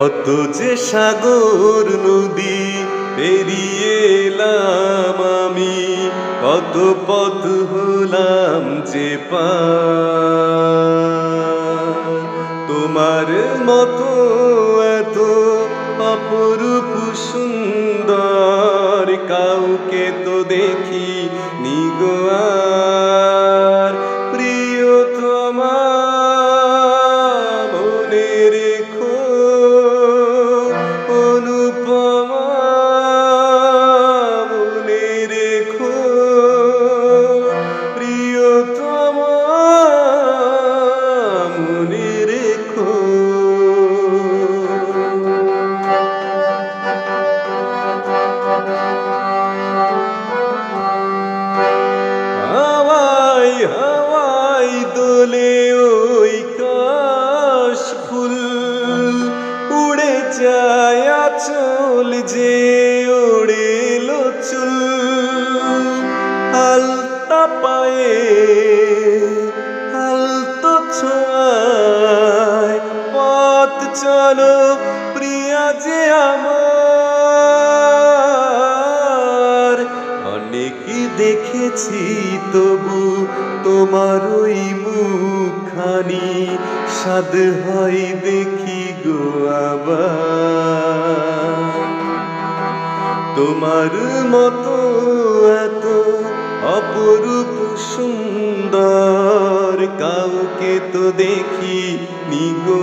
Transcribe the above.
কত যে সাগর নদী পেরিয়ে এলাম আমি, কত পথ হলাম যে পার। তোমার মতো এত অপরূপ সুন্দর কাউকে তো দেখি নিগো আর। প্রিয়তমা মনে রেখো, অনুপমা মনে রেখো, প্রিয়তমা মনে রেখো। হাওয়ায় হাওয়ায় দোলে ওই কাশফুল, উড়ে যায় আঁচল যে ওড়ে চুল। আলতা পায়ে আলতো ছোঁয়ায় পথ চলো প্রিয়া যে আমার। অনেক দেখেছি তবু তোমার ওই মুখখানি, স্বাদ হয় দেখি গো আবার। তোমার মতো এত অপরূপ সুন্দর কাউকে তো দেখি নিগো